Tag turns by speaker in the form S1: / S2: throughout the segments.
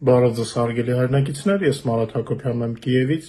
S1: Բարև ձեզ հարգելի հայրենակիցներ, ես Մարատ Հակոբյանն եմ Կիևից։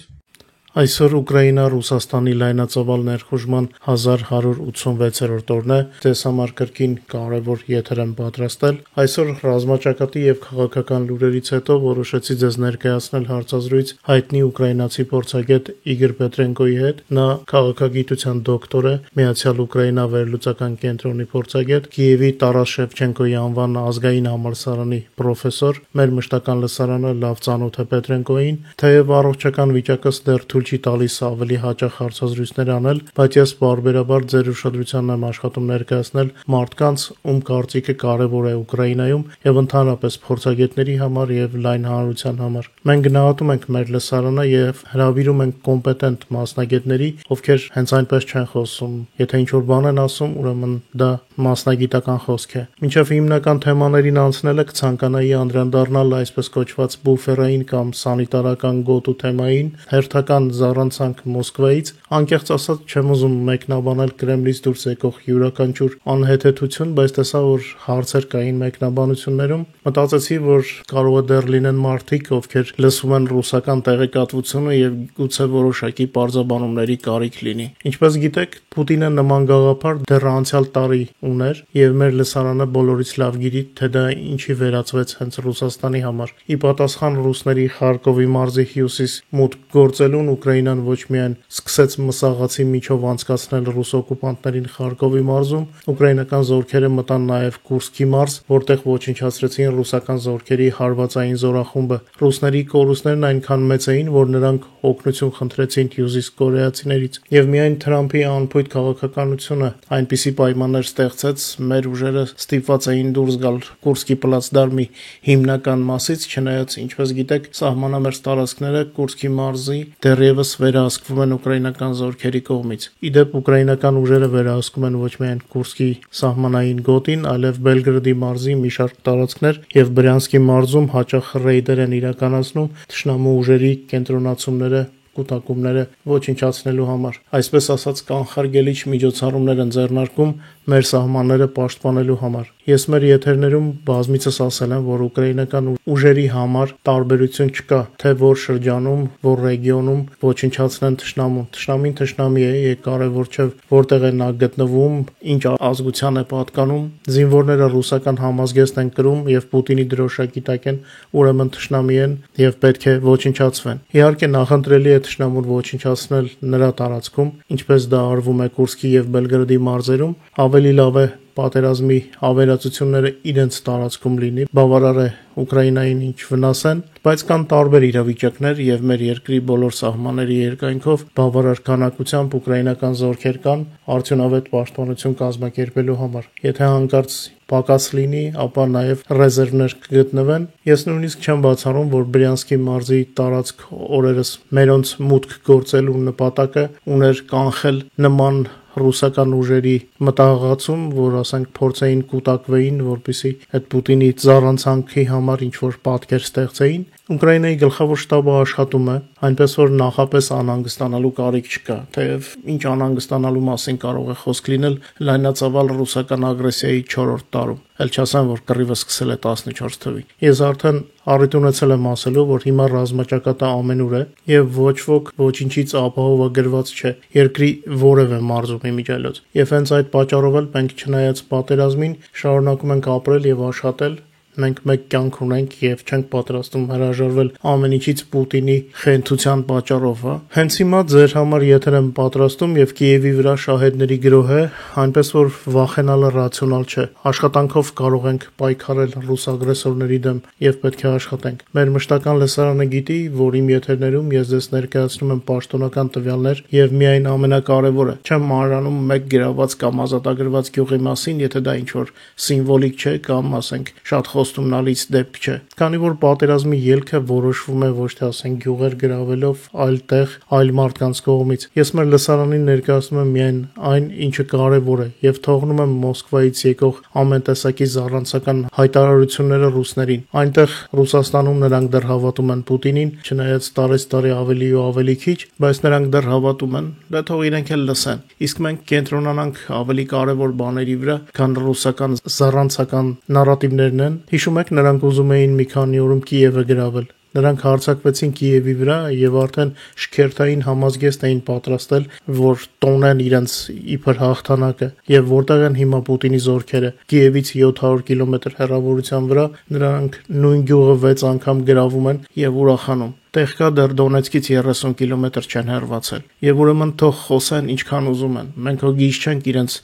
S2: Այսօր Ուկրաինա-Ռուսաստանի լայնածավալ ներխուժման 1186-րդ օրն է, ձեզ համար կրկին կարևոր եթեր եմ պատրաստել։ Այսօր ռազմաճակատի եւ քաղաքական լուրերից հետո որոշեցի ձեզ ներկայացնել հարցազրույց հայտնի ուկրաինացի փորձագետ Իգոր Պետրենկոյի հետ։ Նա քաղաքագիտության դոկտոր է, Միացյալ Ուկրաինա վերլուծական կենտրոնի փորձագետ, Կիևի Տարաս Շևչենկոյի անվան ազգային համալսարանի պրոֆեսոր։ Մեր մշտական լսարանը լավ ծանոթ է Պետրենկոյին, թեև առողջական վիճակս դեռ չի տալիս ավելի հաճախ հարցազրույցներ անել, բայց ես բարբերաբար ձեր ուշադրությանն եմ աշխատում ներկայացնել մարդկանց, ում կարծիքը կարևոր է Ուկրաինայում եւ ընդհանրապես փորձագետների համար եւ լայն հանրության համար։ Մենք գնահատում ենք մեր լսարանը եւ հրավիրում ենք կոմպետենտ մասնագետների, ովքեր հենց այնպես չեն խոսում։ Եթե ինչ-որ բան են ասում, ուրեմն դա մասնագիտական խոսք է։ Մինչև հիմնական թեմաներին անցնելը կցանկանայի անդրադառնալ այսպես կոչված բուֆերային կամ սանիտարական գոտու թեմային, հերթական զառանցանք Մոսկվայից, անկեղծ ասած չեմ ուզում մեկնաբանել Կրեմլից դուրս եկող յուրաքանչյուր անհեթեթություն, բայց տեսա, որ հարցեր կային մեկնաբանություններում, մտածեցի, որ կարող է դեռ լինեն մարդիկ, ովքեր լսում են ռուսական տեղեկատվությունը եւ գուցե որոշակի պարզաբանումների կարիք լինի։ Ինչպես գիտեք, Պուտինը նման գաղափար դեռ անցյալ տարի ուներ եւ մեր լսարանը բոլորից լավ գիտի, թե դա ինչի վերածվեց հենց Ռուսաստանի համար։ Ի պատասխան ռուսների Խարկովի մարզի հյուսիս մուտք գործելուն Ուկրաինան ոչ միայն սկսեց մսաղացի միջով անցկացնել ռուս օկուպանտներին Խարկովի մարզում, ուկրաինական զորքերը մտան նաև Կուրսկի մարզ, որտեղ ոչնչացրեցին ռուսական զորքերի հարվածային զորախումբը։ Ռուսների կորուստներն այնքան մեծ էին, որ նրանք օգնություն խնդրեցին հյուսիս կորեացիներից։ Եվ միայն Թրամփի անփույթ քաղաքականությունը այնպիսի պայմաններ ստեղծեց, մեր ուժերը ստիպված էին դուրս գալ Կուրսկի պլացդարմի հիմնական մասից, չնայած, ինչպես գիտեք, սահմանամերձ տարածքները Կուրսկի մարզի դեռևս վերահսկվում են ուկրաինական զորքերի կողմից։ Ի դեպ, ուկրաինական ուժերը վերահսկում են ոչ միայն Կուրսկի սահմանային գոտին, այլև Բելգրադի մարզի մի շարք տարածքներ եւ Բրյանսկի մարզում հաճախ ռեյդեր են իրականացնում թշնամու ուժերի կենտրոնացումները կուտակումները ոչնչացնելու համար։ Այսպես ասած, կանխարգելիչ միջոցառումներ են ձեռնարկում մեր սահմանները պաշտպանելու համար։ Ես մեր եթերներում բազմիցս ասել եմ, որ ուկրաինական ուժերի համար տարբերություն չկա, թե որ շրջանում, որ ռեգիոնում ոչնչացնեն թշնամուն։ Թշնամին թշնամի է, եւ կարևոր չէ որտեղ է նա գտնվում, ինչ ազգության է պատկանում։ Զինվորները ռուսական համազգեստ են կրում եւ Պուտինի դրոշակի տակ են, ուրեմն թշնամի են եւ պետք է ոչնչացվեն։ Իհարկե նախընտրելի է թշնամուն ոչնչացնել նրա տարածքում, ինչպես դա արվում է Կուրսկի եւ Բելգրադի մարզերում, ավելի լավ է պատերազմի ավերածությունները իրենց տարածքում լինի, բավարար է Ուկրաինային ինչ վնասեն, բայց կան տարբեր իրավիճակներ եւ մեր երկրի բոլոր սահմանների երկայնքով բավարար քանակությամբ ուկրաինական զորքեր կան արդյունավետ պաշտպանություն կազմակերպելու համար։ Եթե հանկարծ պակաս լինի, ապա նաեւ ռեզերվներ կգտնվեն։ Ես նույնիսկ չեմ բացառում, որ Բրյանսկի մարզի տարածք օրերս մերոնց մուտք գործելու նպատակը ուներ կանխել նման ռուսական ուժերի մտահղացում, որ ասենք փորձեին կուտակվեին, որպեսզի այդ Պուտինի զառանցանքի համար ինչ որ պատկեր ստեղծեին։ Ուկրաինայի գլխավոր շտաբը աշխատում է, այնպես որ նախապես անհանգստանալու կարիք չկա, թեև ինչ անհանգստանալու մասին կարող է խոսք լինել լայնածավալ ռուսական ագրեսիայի 4-րդ տարում։ Էլ չասեմ, որ կռիվը սկսել է 14 թվին։ Ես արդեն առիթ ունեցել եմ ասելու, որ հիմա ռազմաճակատը ամենուր է եւ ոչ ոք ոչինչից ապահովագրված չէ երկրի որևէ մարզում իմիջիայլոց։ Եվ հենց այդ պատճառով էլ մենք չնայած պատերազմին շարունակում ենք ապրել եւ աշխատել։ Մենք մեկ կյանք ունենք եւ չենք պատրաստում հրաժարվել ամեն ինչից Պուտինի խենթության պատճառով, հա։ Հենց հիմա ձեր համար եթեր եմ պատրաստում եւ Կիևի վրա շահեդների գրոհ է, այնպես որ վախենալը ռացիոնալ չէ։ Աշխատանքով կարող ենք պայքարել ռուս ագրեսորների դեմ եւ պետք է աշխատենք։ Մեր մշտական լսարանը գիտի, որ իմ եթերներում ես ձեզ ներկայացնում եմ պաշտոնական տվյալներ եւ միայն ամենակարևորը, չեմ մանրանում մեկ գրաված կամ ազատագրված գյուղի մասին, եթե դա ինչ որ սիմվոլիկ չէ կամ ասենք շատ խոստումնալից դեպք չէ, քանի որ պատերազմի ելքը որոշվում է ոչ թե ասենք գյուղեր գրավելով, այլ տեղ, այլ մարդկանց կողմից։ Ես մեր լսարանին ներկայացնում եմ միայն այն, ինչը կարևոր է եւ թողնում եմ Մոսկվայից եկող ամեն տեսակի զառանցական հայտարարությունները ռուսներին։ Այնտեղ Ռուսաստանում նրանք դեռ հավատում են Պուտինին, չնայած տարեցտարի ավելի ու ավելի քիչ, բայց նրանք դեռ հավատում են, դա թող իրենք էլ լսեն։ Իսկ մենք կենտրոնանանք ավելի կարևոր բաների վրա, քան ռուսական զառանցական նարատիվներն են Հիշում եք, նրանք ուզում էին մի քանի օրում Կիևը գրավել։ Նրանք հարձակվեցին Կիևի վրա եւ արդեն շքերթային համազգեստ էին պատրաստել, որ տոնեն իրենց իբր հաղթանակը եւ որտեղ են հիմա Պուտինի զորքերը։ Կիևից 700 կիլոմետր հեռավորության վրա նրանք նույն գյուղը 6 անգամ գրավում են եւ ուրախանում։ Տեղ կա դեռ Դոնեցկից 30 կիլոմետր չեն հեռացել։ Եվ ուրեմն թող խոսեն ինչքան ուզում են։ Մենք հո գիժ չենք իրենց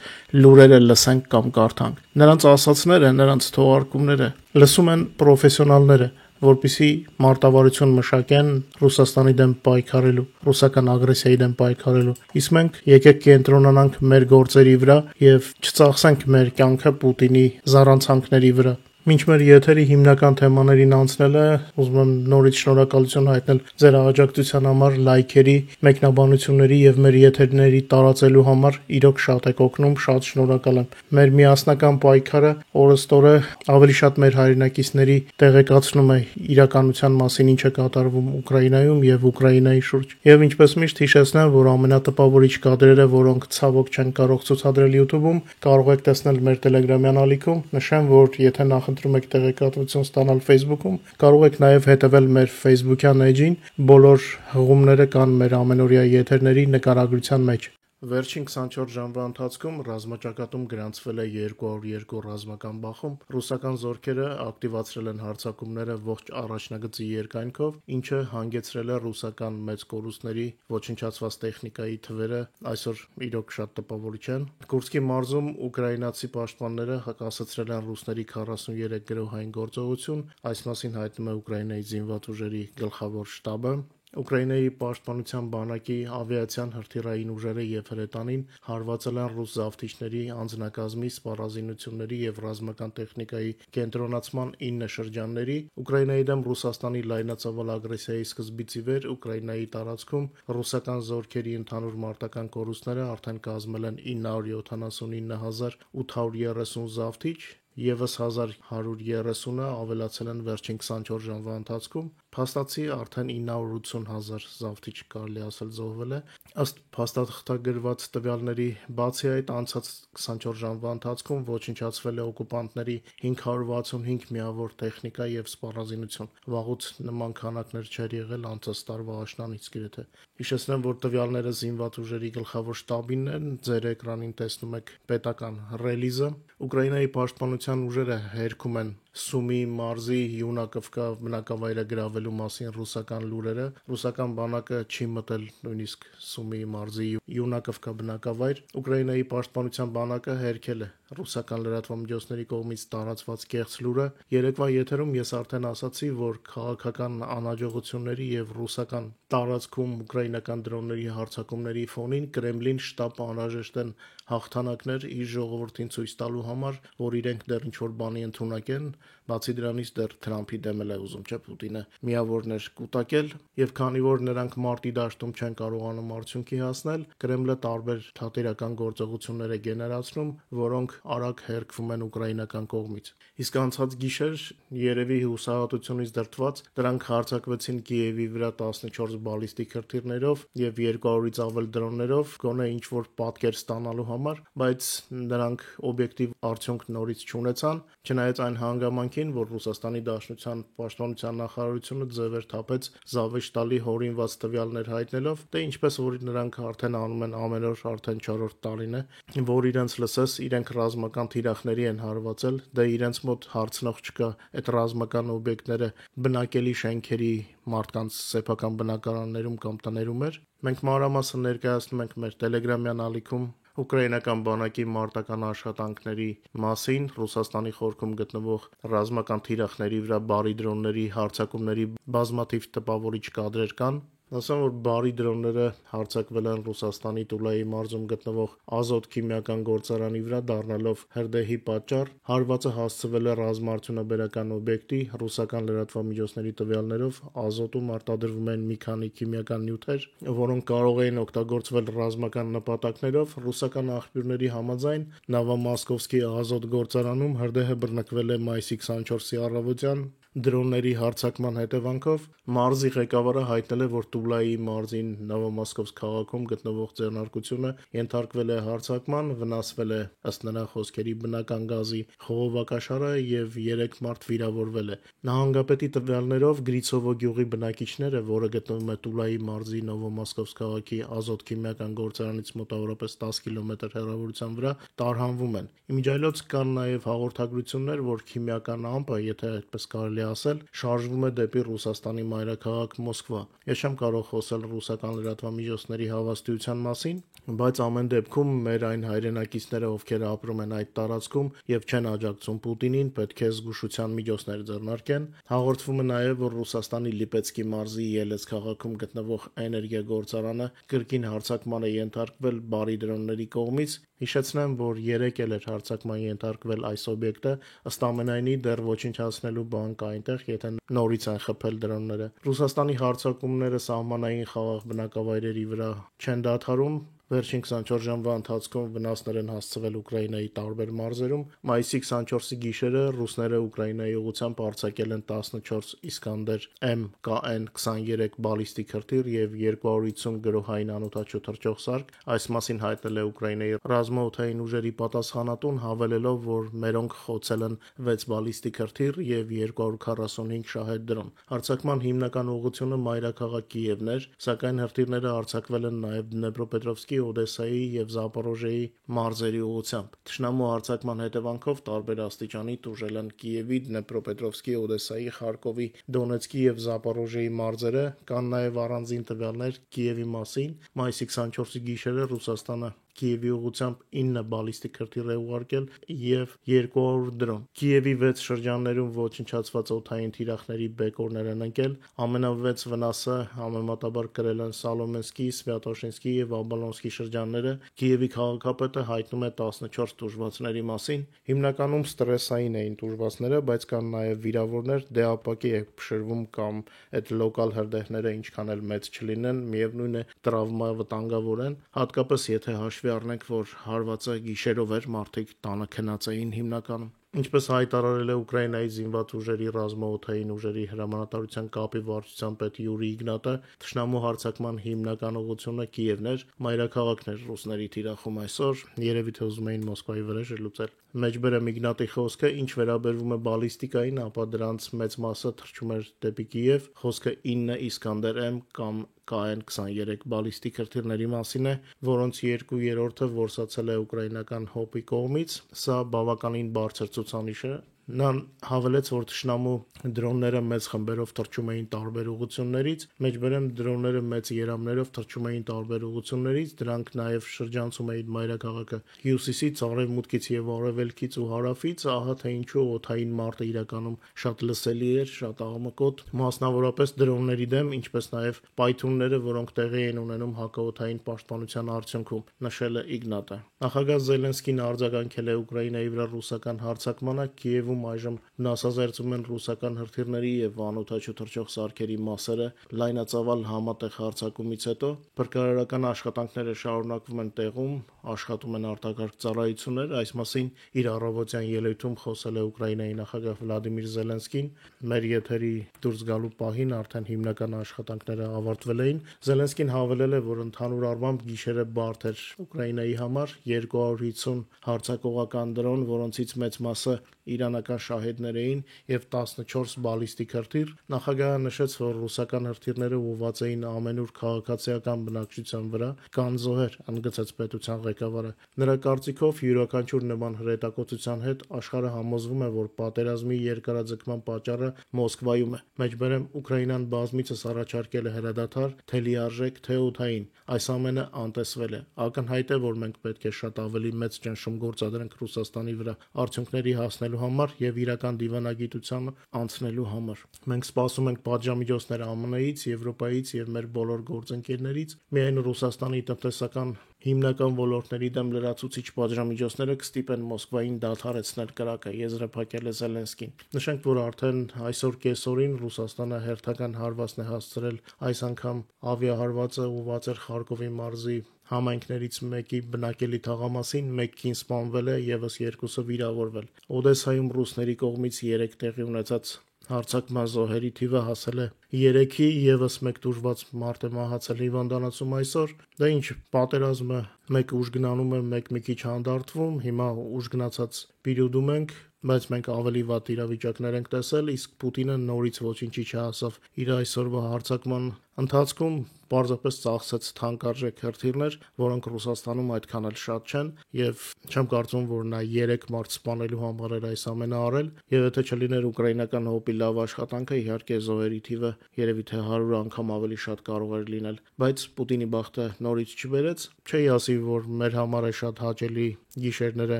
S2: լուրերը լսենք կամ կարդանք։ Նրանց ասացները, նրանց թողարկումները լսում են պրոֆեսիոնալները, որպեսզի մարտավարություն մշակեն Ռուսաստանի դեմ պայքարելու, ռուսական ագրեսիայի դեմ պայքարելու։ Իսկ մենք եկեք կենտրոնանանք մեր գործերի վրա եւ չծախսենք մեր կյանքը Պուտինի զառանցանքների վրա։ Մինչ մեր եթերի հիմնական թեմաներին անցնելը, ուզում եմ նորից շնորհակալություն հայտնել ձեր աջակցության համար, լայքերի, մեկնաբանությունների եւ մեր եթերների տարածելու համար։ Իրոք շատ եք օգնում, շատ շնորհակալ եմ։ Մեր միասնական պայքարը օրըստօրը ավելի շատ մեր հայրենակիցների տեղեկացնում է իրականության մասին, ինչ է կատարվում Ուկրաինայում եւ Ուկրաինայի շուրջ։ Եվ ինչպես միշտ հիշեցնեմ, որ ամենատպավորիչ կադրերը, որոնք ցավոք չեն կարող ցուցադրել YouTube-ում, կարող եք տեսնել մեր Telegram-յան ալիքում։ Նշեմ, որ եթե նախընտրում եք տեղեկատվություն ստանալ Facebook-ում, կարող եք նաև հետևել մեր Facebook-յան էջին։ Բոլոր հղումները կան մեր ամենօրյա եթերների նկարագրության մեջ։ Վերջին 24 ժամվա ընթացքում ռազմաճակատում գրանցվել է 202 ռազմական բախում։ Ռուսական զորքերը ակտիվացրել են հարձակումները ողջ առաջնագծի երկայնքով, ինչը հանգեցրել է ռուսական մեծ կորուստների, ոչնչացված տեխնիկայի թվերը այսօր իրոք շատ տպավորիչ են։ Կուրսկի մարզում ուկրաինացի պաշտպանները հակասեցրել են ռուսների 43 գրոհային գործողություն, այս մասին հայտնում է Ուկրաինայի զինված ուժերի գլխավոր շտաբը։ Ուկրաինայի պաշտպանության բանակի ավիացիան, հրթիռային ուժերը եւ հրետանին հարվածել են ռուս զավթիչների անձնակազմի, սպառազինությունների եւ ռազմական տեխնիկայի կենտրոնացման 9 շրջանների։ Ուկրաինայի դեմ Ռուսաստանի լայնածավալ ագրեսիայի սկզբից ի վեր Ուկրաինայի տարածքում ռուսական զորքերի ընդհանուր մարտական կորուստները արդեն կազմել են 979.830 զավթիչ, Եվս 1130-ը ավելացել են վերջին 24 ժամվա ընթացքում։ Փաստացի արդեն 980,000 զավթիչ կարելի ասել զոհվել է։ Ըստ փաստաթղթագրված տվյալների, բացի այդ անցած 24 ժամվա ընթացքում ոչնչացվել է օկուպանտների 565 միավոր տեխնիկա եւ սպառազինություն։ Վաղուց նման քանակներ չէր եղել անցած տարվա աշնանից գրեթե։ Հիշեցնեմ, որ տվյալները զինված ուժերի գլխավոր շտաբինն են, ձեր էկրանին տեսնում եք պետական ռելիզը։ Ուկրաինայի պաշտպանության ուժերը հերքում են Սումի մարզի Յունակովկա բնակավայրը գրավելու մասին ռուսական լուրերը։ Ռուսական բանակը չի մտել նույնիսկ Սումի մարզի Յունակովկա բնակավայր։ Ուկրաինայի պաշտպանության բանակը հերքել է ռուսական լրատվամիջոցների կողմից տարածված կեղծ լուրը։ Երեկվա եթերում ես արդեն ասացի, որ քաղաքական անհաջողությունների եւ ռուսական տարածքում ուկրաինական դրոնների հարձակումների ֆոնին Կրեմլին շտապ անհրաժեշտ են հաղթանակներ իր ժողովրդին ցույց տալու համար, որ իրենք դեռ ինչ-որ բանի ընդունակ են, բացի դրանից դեռ Թրամփի դեմել է ուզում, չէ՞ Պուտինը միավորներ կուտակել, եւ քանի որ նրանք մարտի դաշտում չեն կարողանում արդյունքի հասնել, Կրեմլը տարբեր թատերական գործողություններ է գեներացնում, որոնք արագ հերկվում են ուկրաինական կողմից։ Իսկ անցած գիշեր երևի հուսահատությունից դրդված դրանք հարձակվեցին Կիևի վրա 14 բալիստիկ հրթիռներով եւ 200-ից ավել դրոններով, գոնե ինչ-որ պատկեր ստանալու համար, բայց նրանք օբյեկտիվ արդյունք նորից չունեցան, չնայած այն հանգամանքին, որ Ռուսաստանի Դաշնության պաշտպանության նախարարությունը ձևեր թափեց զավեշտալի հորինված տվյալներ հայտնելով, դե ինչպես որ նրանք արդեն անում են ամեն օր, արդեն 4-րդ տարին է, որ իրենց լսես, իրենք ռազմական թիրախների են հարվածել, դե իրենց մոտ հարցնող չկա, այդ ռազմական օբյեկտները բնակելի շենքերի, մարդկանց սեփական բնակարաններում կամ տներում էր։ Մենք մանրամասն ներկայացնում ենք մեր Telegram-յան ալիքում ուկրաինական բանակի մարտական աշխատանքների մասին, Ռուսաստանի խորքում գտնվող ռազմական թիրախների վրա բարի դրոնների հարձակումների բազմաթիվ տպավորիչ կադրեր կան։ Ասեմ, որ բարի դրոնները հարձակվել են Ռուսաստանի Տուլայի մարզում գտնվող Ազոտ քիմիական գործարանի վրա, դառնալով հրդեհի պատճառ։ Հարվածը հասցվել է ռազմաարդյունաբերական օբյեկտի, ռուսական լրատվամիջոցների տվյալներով Ազոտում արտադրվում են մի քանի քիմիական նյութեր, որոնք կարող էին օգտագործվել ռազմական նպատակներով։ Ռուսական աղբյուրների համաձայն Նովոմոսկովսկի Ազոտ գործարանում հրդեհը բռնկվել է մայիսի 24-ի առավոտյան։ Դրոնների հարձակման հետևանքով մարզի ղեկավարը հայտնել է, որ Տուլայի մարզին Նովոմոսկովսկ քաղաքում գտնվող ձեռնարկությունը ենթարկվել է հարձակման, վնասվել է ըստ նրա խոսքերի բնական գազի խողովակաշարը եւ 3 մարդ վիրավորվել է։ Նահանգապետի տվյալներով Գրիցովո գյուղի բնակիչները, որը գտնվում է Տուլայի մարզի Նովոմոսկովսկ քաղաքի ազոտ-քիմիական գործարանից մոտավորապես 10 կիլոմետր հեռավորության վրա, տարհանվում են։ Իմիջիայլոց կան նաեւ հաղորդագրություններ, որ քիմիական ամպը, եթե այդպես կարելի ասել, շարժվում է դեպի Ռուսաստանի մայրաքաղաք Մոսկվա։ Ես չեմ կարող խոսել ռուսական լրատվամիջոցների հավաստիության մասին, բայց ամեն դեպքում մեր այն հայրենակիցները, ովքեր ապրում են այդ տարածքում եւ չեն աջակցում Պուտինին, պետք է զգուշության միջոցներ ձեռնարկեն։ Հաղորդվում է նաեւ, որ Ռուսաստանի Լիպեցկի մարզի Ելեց քաղաքում գտնվող էներգիա գործարանը կրկին հարձակման է ենթարկվել բարի դրոնների կողմից։ Հիշեցնեմ, որ 3 էլ էր հարձակման ենթարկվել այս օբյեկտը, ըստ ամենայնի դեռ ոչնչացնելու բան կա այնտեղ, եթե նորից են խփել դրոնները։ Ռուսաստանի հարձակումները սահմանային խաղաղ բնակավայրերի վրա չեն դադարում։ Վերջին 24 ժամվա ընթացքում վնասներ են հասցվել Ուկրաինայի տարբեր մարզերում։ Մայիսի 24-ի գիշերը ռուսները Ուկրաինայի ուղղությամբ արձակել են 14 Իսկանդեր MKN-23 բալիստիկ հրթիռ եւ 250 գրոհային անօդաչու թռչող սարք։ Այս մասին հայտնել է Ուկրաինայի ռազմաօդային ուժերի պատասխանատուն, հավելելով, որ մերոնք խոցել են 6 բալիստիկ հրթիռ եւ 245 շահեդ դրոն։ Հարձակման հիմնական ուղղությունը մայրաքաղաք Կիևն էր, սակայն հրթիռները արձակվել են նաեւ Դնեպրոպետրովսկի, Օդեսայի եւ Զապորոժիեի մարզերի ուղղությամբ։ Թշնամու հարձակման հետևանքով տարբեր աստիճանի տուժել են Կիևի, Դնեպրոպետրովսկի, Օդեսայի, Խարկովի, Դոնեցկի եւ Զապորոժիեի մարզերը, կան նաեւ առանձին տվյալներ Կիևի մասին։ Մայիսի 24-ի գիշերը Ռուսաստանը Կիևի ուղղությամբ 9 բալիստիկ հրթիռ է ուղարկել եւ 200 դրոն։ Կիևի 6 շրջաններում ոչնչացված օդային թիրախների բեկորներ են ընկել։ Ամենավեծ վնասը համեմատաբար կրել են Սալոմենսկի, Սվյատոշինսկի եւ Աբալոնսկի շրջանները։ Կիևի քաղաքապետը հայտնում է 14 տուժվածների մասին։ Հիմնականում ստրեսային էին տուժվածները, բայց կան նաեւ վիրավորներ, դեապակի է փշրվում կամ այդ լոկալ հրդեհները ինչքան էլ մեծ չլինեն, միևնույն է տրավմա վտանգավոր են, հատկապես եթե հաշվի առնենք, որ հարվածը գիշերով էր, մարդիկ տանը քնած էին հիմնականում։ Ինչպես հայտարարել է Ուկրաինայի զինված ուժերի ռազմաօդային ուժերի հրամանատարության կապի վարչության պետ Յուրի Իգնատը, թշնամու հարձակման հիմնական ուղղությունը Կիևն էր, մայրաքաղաքն էր ռուսների թիրախում այսօր, երևի թե ուզում էին Մոսկվայի վրեժը լուծել։ Մեջբերեմ Իգնատի խոսքը, ինչ վերաբերվում է բալիստիկային, ապա դրանց մեծ մասը թռչում էր դեպի Կիև, խոսքը 9 Իսկանդեր M կամ KN-23 բալիստիկ հրթիռների մասին է, որոնց 2/3-ը որսացել է ուկրաինական ՀՕՊ-ի կողմից։ Սա բավականին բարձր ցուցանիշ է։ Նա հավելեց, որ թշնամու դրոնները մեծ խմբերով թռչում էին տարբեր ուղղություններից, մեջբերեմ դրոնները մեծ երամներով թռչում էին տարբեր ուղղություններից, դրանք նաև շրջանցում էին մայրաքաղաքը հյուսիսից, արևմուտքից եւ արևելքից ու հարավից, ահա թե ինչու օդային մարտը իրականում շատ լսելի էր, շատ աղմկոտ, մասնավորապես դրոնների դեմ, ինչպես նաև պայթյունները, որոնք տեղի են ունենում հակաօդային պաշտպանության արդյունքում, նշել է Իգնատը։ Նախագահ Զելենսկին արձագանքել է Ուկրաինայի վրա ռուսական հարձակմանը, Կիևում այժմ վնասազերծում են ռուսական հրթիռների եւ անօդաչու թռչող սարքերի մասերը լայնածավալ համատեղ հարձակումից հետո փրկարարական աշխատանքները շարունակվում են տեղում, աշխատում են արտակարգ ծառայություններ, այս մասին իր առավոտյան ելույթում խոսել է Ուկրաինայի նախագահ Վլադիմիր Զելենսկին։ Մեր եթերի դուրս գալու պահին արդեն հիմնական աշխատանքները ավարտվել էին։ Զելենսկին հավելել է, որ ընդհանուր առմամբ գիշերը բարդ էր Ուկրաինայի համար, 250 հարձակողական դրոն, որոնցից մեծ մասը իրանական շահեդներ էին եւ 14 բալիստիկ հրթիռ։ Նախագահը նշեց, որ ռուսական հրթիռները ուղղված էին ամենուր քաղաքացիական բնակչության վրա, կան զոհեր, ընդգծեց պետության ղեկավարը։ Նրա կարծիքով յուրաքանչյուր նման հրետակոծության հետ աշխարհը համոզվում է, որ պատերազմի երկարաձգման պատճառը Մոսկվայում է։ Մեջբերեմ Ուկրաինան բազմիցս առաջարկել է հրադադար, թե լիարժեք, թե օդային։ Այս ամենը անտեսվել է։ Ակնհայտ է, որ մենք պետք է շատ ավելի մեծ ճնշում գործադրենք Ռուսաստանի վրա արդյունքների հասնելու համար եւ իրական դիվանագիտության անցնելու համար։ Մենք սպասում ենք պատժամիջոցներ ԱՄՆ-ից, Եվրոպայից եւ մեր բոլոր գործընկերներից։ Միայն Ռուսաստանի տնտեսական հիմնական ոլորտների դեմ լրացուցիչ պատժամիջոցները կստիպեն Մոսկվային դադարեցնել կրակը, եզրափակել է Զելենսկին։ Նշենք, որ արդեն այսօր կեսօրին Ռուսաստանը հերթական հարվածն է հասցրել, այս անգամ ավիահարվածը ուղղված էր Խարկովի մարզի համայնքներից մեկի բնակելի թաղամասին, 1 կին սպանվել է, եւս 2-ը վիրավորվել։ Օդեսայում ռուսների կողմից 3 տեղի ունեցած Հարձակման զոհերի թիվը հասել է 3-ի, եւս մեկ տուժված մարդ է մահացել հիվանդանոցում այսօր։ Դա ինչ պատերազմը մեկ ուժգնանում է, մեկ մի քիչ հանդարտվում, հիմա ուժգնացած պիրուդում ենք, բայց մենք ավելի վատ իրավիճակներ ենք տեսել, իսկ Պուտինը նորից ոչինչի չհասավ իր այսօրվա հարձակման ընթացքում, պարզապես ծախսեց թանկարժեք հրթիռներ, որոնք Ռուսաստանում այդքան էլ շատ չեն, եւ չեմ կարծում, որ նա 3 մարդ սպանելու համար էր այս ամենը արել, եւ եթե չլիներ ուկրաինական հոպի լավ աշխատանքը, իհարկե զոհերի թիվը երևի թե 100 անգամ ավելի շատ կարող էր լինել, բայց Պուտինի բախտը նորից չբերեց, չի ասի, որ մեր համար է շատ հաճելի գիշերները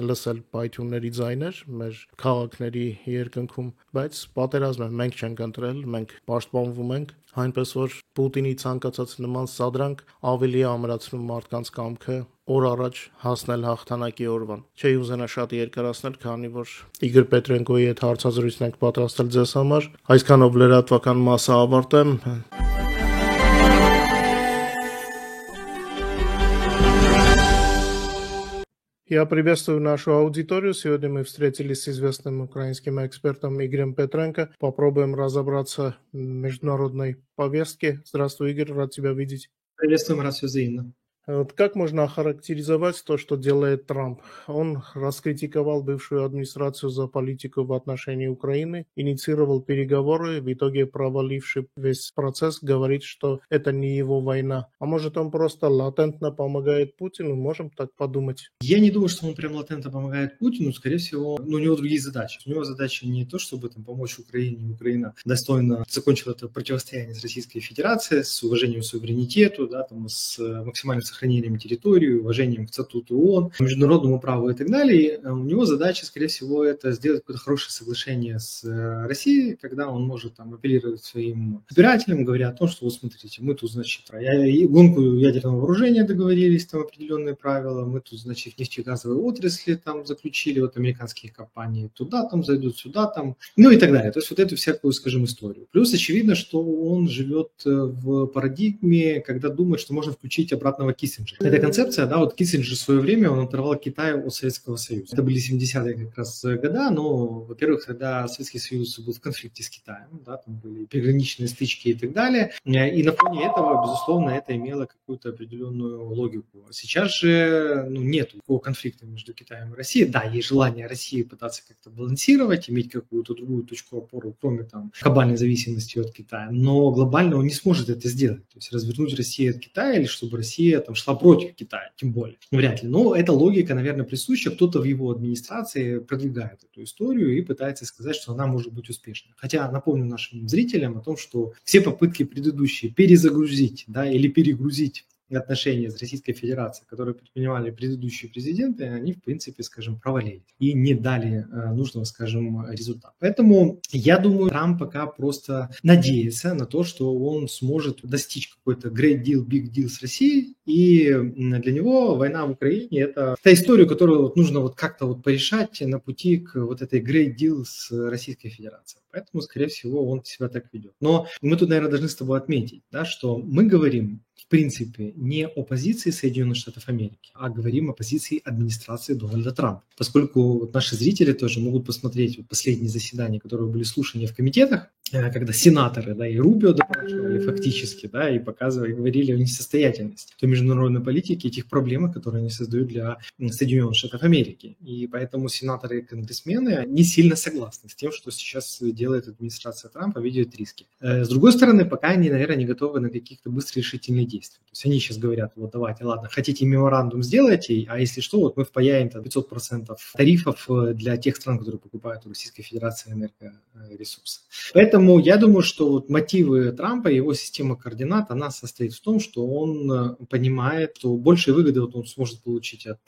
S2: լսել պայթյունների ձայներ մեր քաղաքների երկնքում, բայց պատերազմ է, մենք չենք ընտրել, մենք պաշտպանվում ենք, այնպես որ Պուտինի ցանկացած նման սադրանք ավելի ամրացնում մարդկանց կամքը օր առաջ հասնել հաղթանակի օրվան։ Չի ուզենա շատ երկարացնել, քանի որ Իգոր Պետրենկոյի հետ հարցազրույցն ենք պատրաստել ձեզ համար, այսքանով լրատվական մասը ավարտեմ։ Я приветствую нашу аудиторию. Сегодня мы встретились с известным украинским экспертом Игорем Петренко. Попробуем разобраться в международной повестке. Здравствуй, Игорь, рад тебя видеть.
S3: Приветствуем, рад все взаимно.
S2: Вот как можно охарактеризовать то, что делает Трамп? Он раскритиковал бывшую администрацию за политику в отношении Украины, инициировал переговоры, в итоге проваливший весь процесс, говорит, что это не его война. А может, он просто латентно помогает Путину? Можем так подумать?
S3: Я не думаю, что он прям латентно помогает Путину. Скорее всего, у него другие задачи. У него задача не то, чтобы помочь Украине. Украина достойно закончила это противостояние с Российской Федерацией, с уважением к суверенитету, с максимальным сохранением территории, уважением к статуту ООН, к международному праву и так далее. У него задача, скорее всего, это сделать какое-то хорошее соглашение с Россией, когда он может апеллировать своим избирателям, говоря о том, что вот смотрите, мы тут, значит, гонку ядерного вооружения договорились, там определенные правила, мы тут, значит, в нефтегазовой отрасли там заключили, вот американские компании туда там зайдут, сюда там, ну и так далее. То есть вот эту всякую, скажем, историю. Плюс очевидно, что он живет в парадигме, когда думает, что можно включить обратного Киссинджера. Эта концепция, вот Киссинджер в свое время, он оторвал Китай от Советского Союза. Это были 70-е как раз года, но, во-первых, тогда Советский Союз был в конфликте с Китаем, там были приграничные стычки и так далее, и на фоне этого, безусловно, это имело какую-то определенную логику. Сейчас же нет такого конфликта между Китаем и Россией. Да, есть желание России пытаться как-то балансировать, иметь какую-то другую точку опоры, кроме глобальной зависимости от Китая, но глобально он не сможет это сделать. То есть развернуть Россию от Китая или чтобы Россия шла против Китая, тем более. Вряд ли. Но эта логика, наверное, присуща. Кто-то в его администрации продвигает эту историю и пытается сказать, что она может быть успешной. Хотя напомню нашим зрителям о том, что все попытки предыдущие перезагрузить или перегрузить отношения с Российской Федерацией, которые предпринимали предыдущие президенты, они, в принципе, провалились и не дали нужного, результата. Поэтому я думаю, Трамп пока просто надеется на то, что он сможет достичь какой-то great deal, big deal с Россией, и для него война в Украине – это та история, которую нужно как-то порешать на пути к этой great deal с Российской Федерацией. Поэтому, скорее всего, он себя так ведет. Но мы тут, наверное, должны с тобой отметить, что мы говорим, в принципе, не о позиции Соединенных Штатов Америки, а говорим о позиции администрации Дональда Трампа. Поскольку наши зрители тоже могут посмотреть последние заседания, которые были слушания в комитетах, когда сенаторы, и Рубио допрашивали фактически, и показывали, говорили о несостоятельности той международной политики, этих проблем, которые они создают для Соединенных Штатов Америки. И поэтому сенаторы и конгрессмены не сильно согласны с тем, что сейчас делает администрация Трампа, видят риски. С другой стороны, пока они, наверное, не готовы на каких-то быстрые решительные действия. То есть они сейчас говорят, давайте, ладно, хотите меморандум, сделайте, а если что, мы впаяем 500% тарифов для тех стран, которые покупают у Российской Федерации энергоресурсы. Поэтому я думаю, что мотивы Трампа, его система координат, она состоит в том, что он понимает, что большие выгоды он сможет получить от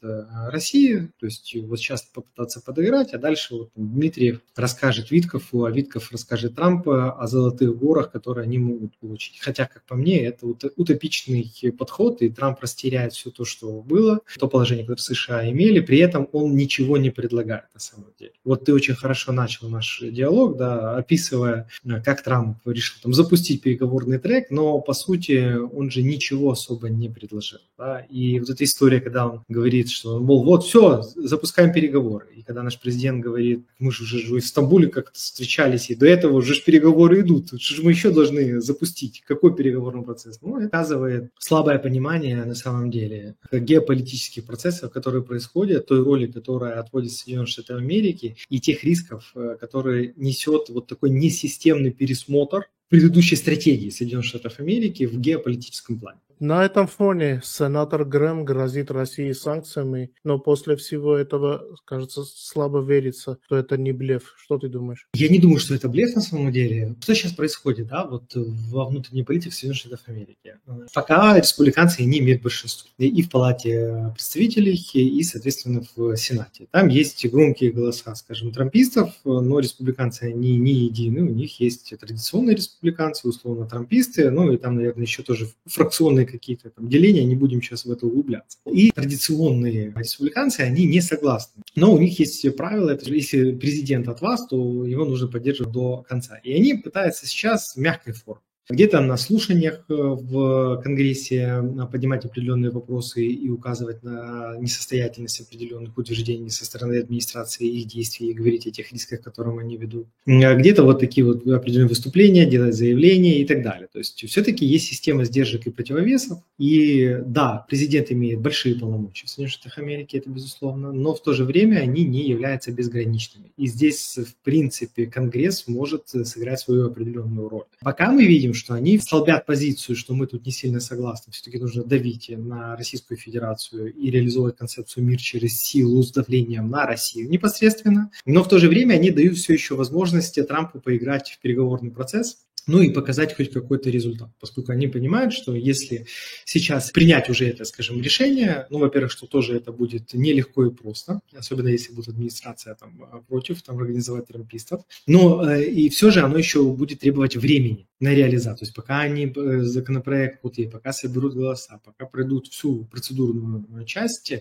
S3: России, то есть сейчас попытаться подыграть, а дальше Дмитриев расскажет Виткову, а Витков расскажет Трампу о золотых горах, которые они могут получить. Хотя, как по мне, это утопичный подход, и Трамп растеряет все то, что было, то положение, которое США имели, при этом он ничего не предлагает на самом деле. Ты очень хорошо начал наш диалог, описывая как Трамп решил там запустить переговорный трек, но по сути он же ничего особо не предложил. Да? И вот эта история, когда он говорит, что, мол, вот все, запускаем переговоры. И когда наш президент говорит, мы же уже в Стамбуле как-то встречались, и до этого уже переговоры идут, что же мы еще должны запустить? Какой переговорный процесс? Ну, это показывает слабое понимание на самом деле геополитических процессов, которые происходят, той роли, которая отводит Соединенные Штаты Америки, и тех рисков, которые несет вот такой несистемный пересмотр предыдущей стратегии Соединенных Штатов Америки в геополитическом плане.
S2: На этом фоне сенатор Грэм грозит России санкциями, но после всего этого, кажется, слабо верится, что это не блеф. Что ты думаешь?
S3: Я не думаю, что это блеф на самом деле. Что сейчас происходит, да, вот во внутренней политике Соединенных Штатов Америки? Пока республиканцы не имеют большинства и в Палате представителей, и, соответственно, в Сенате. Там есть громкие голоса, скажем, трампистов, но республиканцы, они не едины. У них есть традиционные республиканцы, условно, трамписты, ну и там, наверное, еще тоже фракционные какие-то там деления, не будем сейчас в это углубляться. И традиционные республиканцы, они не согласны. Но у них есть правило, это если президент от вас, то его нужно поддерживать до конца. И они пытаются сейчас в мягкой форме. Где-то на слушаниях в Конгрессе поднимать определенные вопросы и указывать на несостоятельность определенных утверждений со стороны администрации и их действий, и говорить о тех рисках, которым они ведут. Где-то вот такие вот определенные выступления, делать заявления и так далее. То есть все-таки есть система сдержек и противовесов. И да, президент имеет большие полномочия в Соединенных Штатах Америки, это безусловно, но в то же время они не являются безграничными. И здесь, в принципе, Конгресс может сыграть свою определенную роль. Пока мы видим, что они столбят позицию, что мы тут не сильно согласны, все-таки нужно давить на Российскую Федерацию и реализовывать концепцию мир через силу с давлением на Россию непосредственно. Но в то же время они дают все еще возможности Трампу поиграть в переговорный процесс, ну и показать хоть какой-то результат, поскольку они понимают, что если сейчас принять уже это, скажем, решение, ну, во-первых, что тоже это будет нелегко и просто, особенно если будет администрация там против, там организовать трампистов, но и все же оно еще будет требовать времени на реализацию, то есть пока они законопроект, вот, и пока соберут голоса, пока пройдут всю процедурную часть,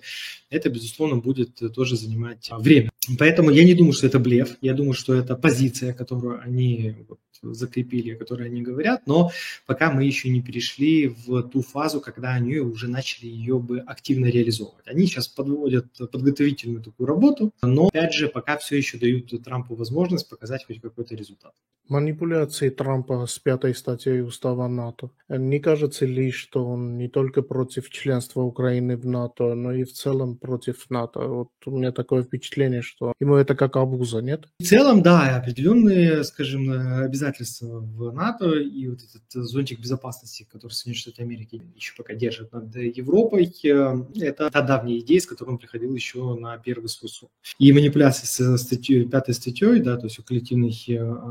S3: это, безусловно, будет тоже занимать время. Поэтому я не думаю, что это блеф, я думаю, что это позиция, которую они закрепили, о которой они говорят, но пока мы еще не перешли в ту фазу, когда они уже начали ее бы активно реализовывать. Они сейчас подводят подготовительную такую работу, но, опять же, пока все еще дают Трампу возможность показать хоть какой-то результат.
S2: Манипуляции Трампа с 5-й статьей Устава НАТО. Не кажется ли, что он не только против членства Украины в НАТО, но и в целом против НАТО? Вот у меня такое впечатление, что ему это как обуза, нет?
S3: В целом, да, определенные, скажем, обязательства в НАТО и вот этот зонтик безопасности, который Соединенные Штаты Америки еще пока держат над Европой, это та давняя идея, с которой он приходил еще на первый свой срок. И манипуляции с 5-й статьей, да, то есть о коллективной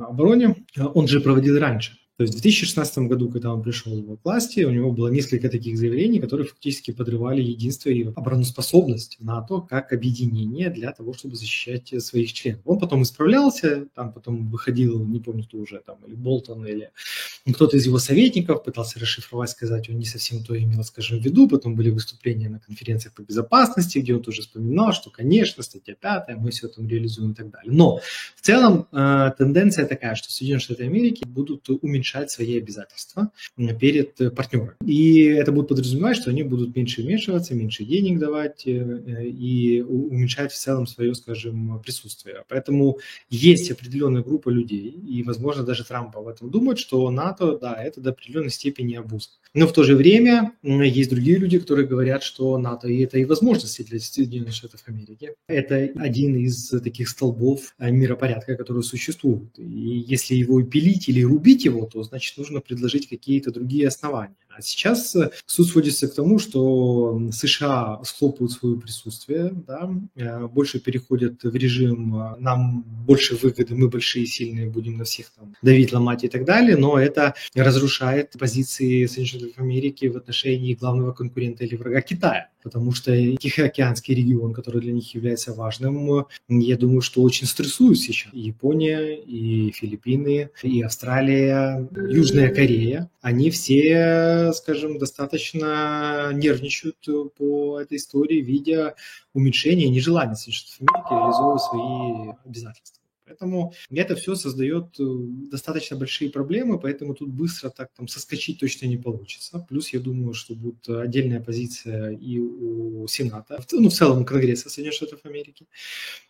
S3: обороне, он же проводил раньше. То есть в 2016 году, когда он пришел к власти, у него было несколько таких заявлений, которые фактически подрывали единство и обороноспособность НАТО как объединение для того, чтобы защищать своих членов. Он потом исправлялся, там потом выходил, не помню, кто уже, там, или Болтон, или кто-то из его советников пытался расшифровать, сказать, он не совсем то имел, скажем, в виду. Потом были выступления на конференциях по безопасности, где он тоже вспоминал, что, конечно, статья 5, мы все это реализуем и так далее. Но в целом тенденция такая, что Соединенные Штаты Америки будут уменьшать свои обязательства перед партнерами. И это будет подразумевать, что они будут меньше вмешиваться, меньше денег давать и уменьшать в целом свое, скажем, присутствие. Поэтому есть определенная группа людей, и, возможно, даже Трамп об этом думает, что НАТО, да, это до определенной степени обуза. Но в то же время есть другие люди, которые говорят, что НАТО и это и возможности для Соединенных Штатов Америки. Это один из таких столбов миропорядка, который существует. И если его пилить или рубить его, то значит нужно предложить какие-то другие основания. А сейчас суд сводится к тому, что США схлопывают свое присутствие, да, больше переходят в режим «нам больше выгоды, мы большие и сильные, будем на всех там давить, ломать и так далее», но это разрушает позиции Соединенных Штатов Америки в отношении главного конкурента или врага Китая. Потому что Тихоокеанский регион, который для них является важным, я думаю, что очень стрессуют сейчас. И Япония, и Филиппины, и Австралия, Южная Корея. Они все, скажем, достаточно нервничают по этой истории, видя уменьшение и нежелание Соединенных Штатов Америки реализовывать свои обязательства. Поэтому это все создает достаточно большие проблемы, поэтому тут быстро так там соскочить точно не получится. Плюс я думаю, что будет отдельная позиция и у Сената, в целом Конгресса Соединенных Штатов Америки.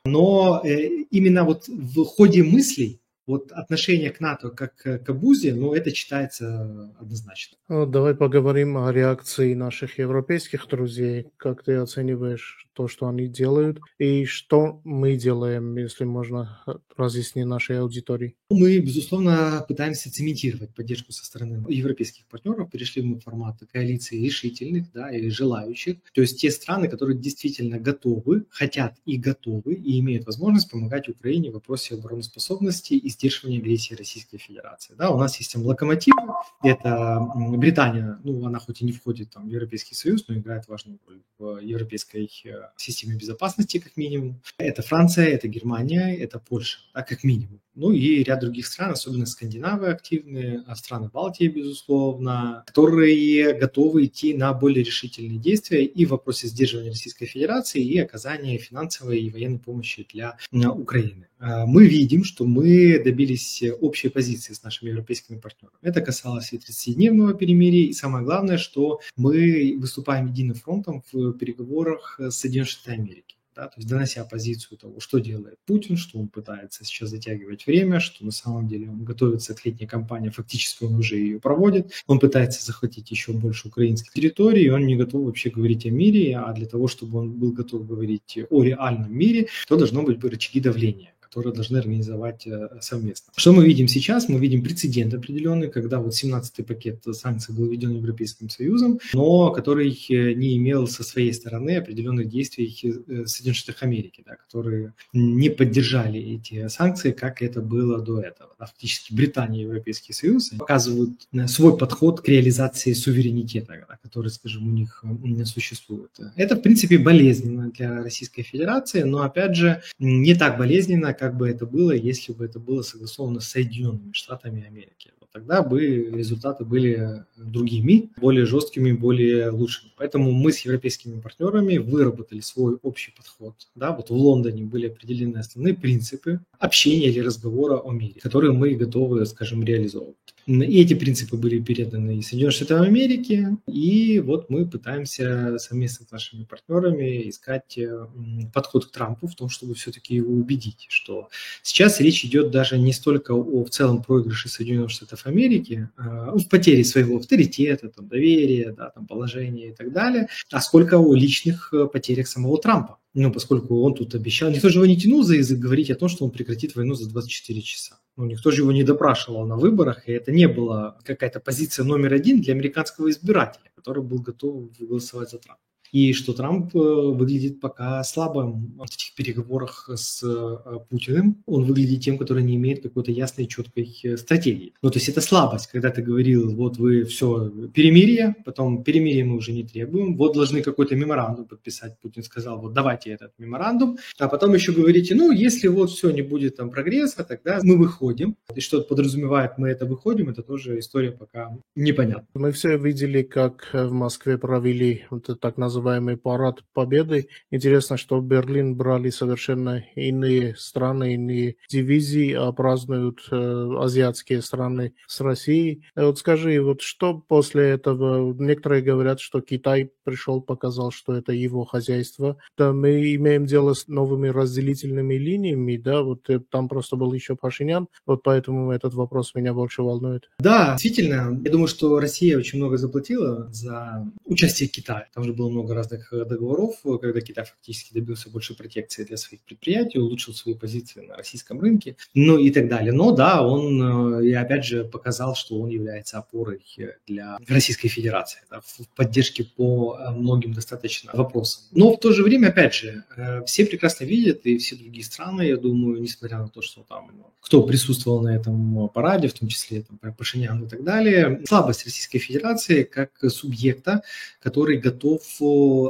S3: Но именно вот в ходе мыслей вот отношение к НАТО как к обузе, это читается однозначно.
S2: Давай поговорим о реакции наших европейских друзей. Как ты оцениваешь то, что они делают, и что мы делаем, если можно разъяснить нашей аудитории?
S3: Мы, безусловно, пытаемся цементировать поддержку со стороны европейских партнеров. Перешли мы в формат коалиции решительных, и желающих. То есть те страны, которые действительно готовы, хотят и готовы, и имеют возможность помогать Украине в вопросе обороноспособности и сдерживания агрессии Российской Федерации. У нас есть там локомотивы. Это Британия, она хоть и не входит в Европейский Союз, но играет важную роль в европейской системе безопасности, как минимум. Это Франция, это Германия, это Польша, как минимум. И ряд других стран, особенно Скандинавы активные, страны Балтии, безусловно, которые готовы идти на более решительные действия и в вопросе сдерживания Российской Федерации и оказания финансовой и военной помощи для Украины. Мы видим, что мы добились общей позиции с нашими европейскими партнерами. Это касалось и 30-дневного перемирия, и самое главное, что мы выступаем единым фронтом в переговорах с Соединенными Штатами Америки. То есть донося позицию того, что делает Путин, что он пытается сейчас затягивать время, что на самом деле он готовится к летней кампании, фактически он уже ее проводит, он пытается захватить еще больше украинских территорий, он не готов вообще говорить о мире, а для того, чтобы он был готов говорить о реальном мире, то должно быть рычаги давления, которые должны организовать совместно. Что мы видим сейчас? Мы видим прецедент определенный, когда 17-й пакет санкций был введен Европейским Союзом, но который не имел со своей стороны определенных действий Соединенных Штатов Америки, которые не поддержали эти санкции, как это было до этого. Фактически Британия и Европейский Союз показывают свой подход к реализации суверенитета, который, скажем, у них не существует. Это, в принципе, болезненно для Российской Федерации, но, опять же, не так болезненно, как бы это было, если бы это было согласовано с Соединенными Штатами Америки. Тогда бы результаты были другими, более жесткими, более лучшими. Поэтому мы с европейскими партнерами выработали свой общий подход. В Лондоне были определены основные принципы общения или разговора о мире, которые мы готовы, скажем, реализовывать. И эти принципы были переданы и Соединенным Штатам Америки, и мы пытаемся совместно с нашими партнерами искать подход к Трампу в том, чтобы все-таки его убедить, что сейчас речь идет даже не столько о в целом проигрыше Соединенных Штатов Америки, в потере своего авторитета, доверия, положения и так далее, а сколько о личных потерях самого Трампа. Поскольку он тут обещал, никто же его не тянул за язык говорить о том, что он прекратит войну за 24 часа. Никто же его не допрашивал на выборах, и это не была какая-то позиция номер один для американского избирателя, который был готов голосовать за Трампа. И что Трамп выглядит пока слабым в этих переговорах с Путиным. Он выглядит тем, который не имеет какой-то ясной, четкой стратегии. То есть это слабость, когда ты говорил, вы все, перемирие, потом перемирие мы уже не требуем, должны какой-то меморандум подписать. Путин сказал, давайте этот меморандум, а потом еще говорите, если все, не будет прогресса, тогда мы выходим. И что подразумевает, мы это выходим, это тоже история пока непонятна.
S2: Мы все видели, как в Москве провели так называемый парад победы. Интересно, что в Берлин брали совершенно иные страны, иные дивизии, а празднуют азиатские страны с Россией. Скажи, что после этого? Некоторые говорят, что Китай пришел, показал, что это его хозяйство. Мы имеем дело с новыми разделительными линиями, там просто был еще Пашинян, поэтому этот вопрос меня больше волнует.
S3: Да, действительно, я думаю, что Россия очень много заплатила за участие Китая. Там же было много разных договоров, когда Китай фактически добился больше протекции для своих предприятий, улучшил свои позиции на российском рынке, и так далее. Но да, он и опять же показал, что он является опорой для Российской Федерации в поддержке по многим достаточно вопросам. Но в то же время, опять же, все прекрасно видят, и все другие страны, я думаю, несмотря на то, что там кто присутствовал на этом параде, в том числе Пашинян и так далее, слабость Российской Федерации как субъекта, который готов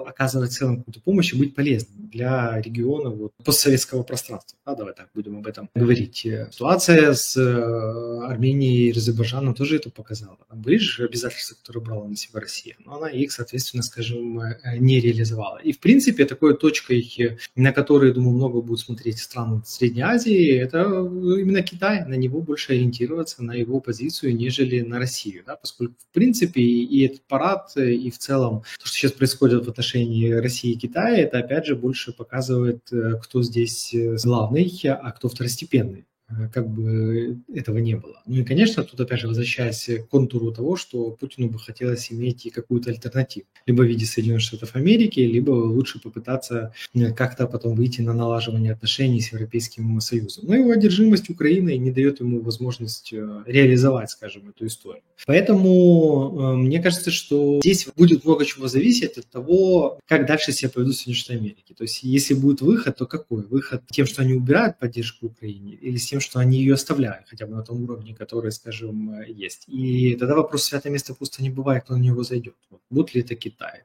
S3: оказывать в целом какую-то помощь и быть полезным. для региона постсоветского пространства. Давай так будем об этом говорить. Ситуация с Арменией и Азербайджаном тоже это показала. Были же обязательства, которые брала на себя Россия, но она их, соответственно, скажем, не реализовала. И, в принципе, такой точкой, на которой, думаю, много будут смотреть страны Средней Азии, это именно Китай. На него больше ориентироваться, на его позицию, нежели на Россию. Поскольку, в принципе, и этот парад, и в целом то, что сейчас происходит в отношении России и Китая, это, опять же, больше показывает, кто здесь главный, а кто второстепенный. Как бы этого не было. Ну и, конечно, тут, опять же, возвращаясь к контуру того, что Путину бы хотелось иметь и какую-то альтернативу. Либо в виде Соединенных Штатов Америки, либо лучше попытаться как-то потом выйти на налаживание отношений с Европейским Союзом. Но его одержимость Украиной не дает ему возможность реализовать, скажем, эту историю. Поэтому мне кажется, что здесь будет много чего зависеть от того, как дальше себя поведут Соединенные Штаты Америки. То есть, если будет выход, то какой? Выход тем, что они убирают поддержку Украине, или с тем, что они ее оставляют, хотя бы на том уровне, который, скажем, есть. И тогда вопрос святое место пусто не бывает, кто на него зайдет. Будет ли это Китай?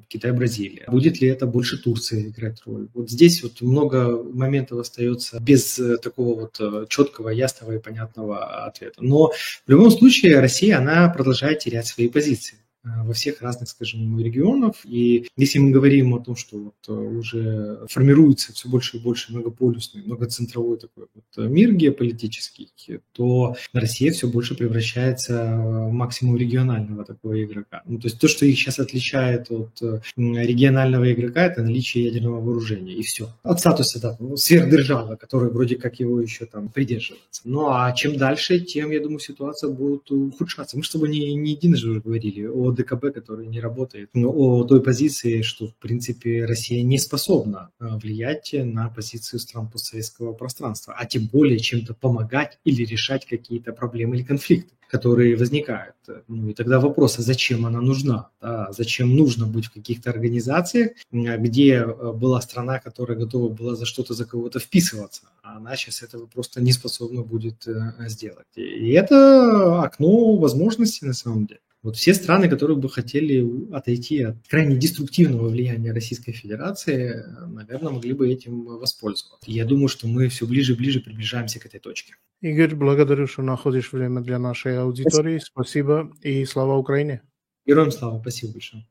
S3: Китай-Бразилия. Будет ли это больше Турция играть роль? Здесь много моментов остается без такого четкого, ясного и понятного ответа. Но в любом случае Россия, она продолжает терять свои позиции во всех разных, скажем, регионах. И если мы говорим о том, что уже формируется все больше и больше многополюсный, многоцентровой такой мир геополитический, то Россия все больше превращается в максимум регионального такого игрока. То есть то, что их сейчас отличает от регионального игрока, это наличие ядерного вооружения, и все. От статуса сверхдержавы, который вроде как его еще придерживается. Ну а чем дальше, тем, я думаю, ситуация будет ухудшаться. Мы с тобой не единожды уже говорили о ДКБ, который не работает, но о той позиции, что, в принципе, Россия не способна влиять на позицию стран постсоветского пространства, а тем более чем-то помогать или решать какие-то проблемы или конфликты, которые возникают. И тогда вопрос, а зачем она нужна? Зачем нужно быть в каких-то организациях, где была страна, которая готова была за кого-то вписываться, а она сейчас этого просто не способна будет сделать. И это окно возможностей на самом деле. Все страны, которые бы хотели отойти от крайне деструктивного влияния Российской Федерации, наверное, могли бы этим воспользоваться. Я думаю, что мы все ближе и ближе приближаемся к этой точке.
S2: Игорь, благодарю, что находишь время для нашей аудитории. Спасибо и слава Украине.
S3: Героям слава, спасибо большое.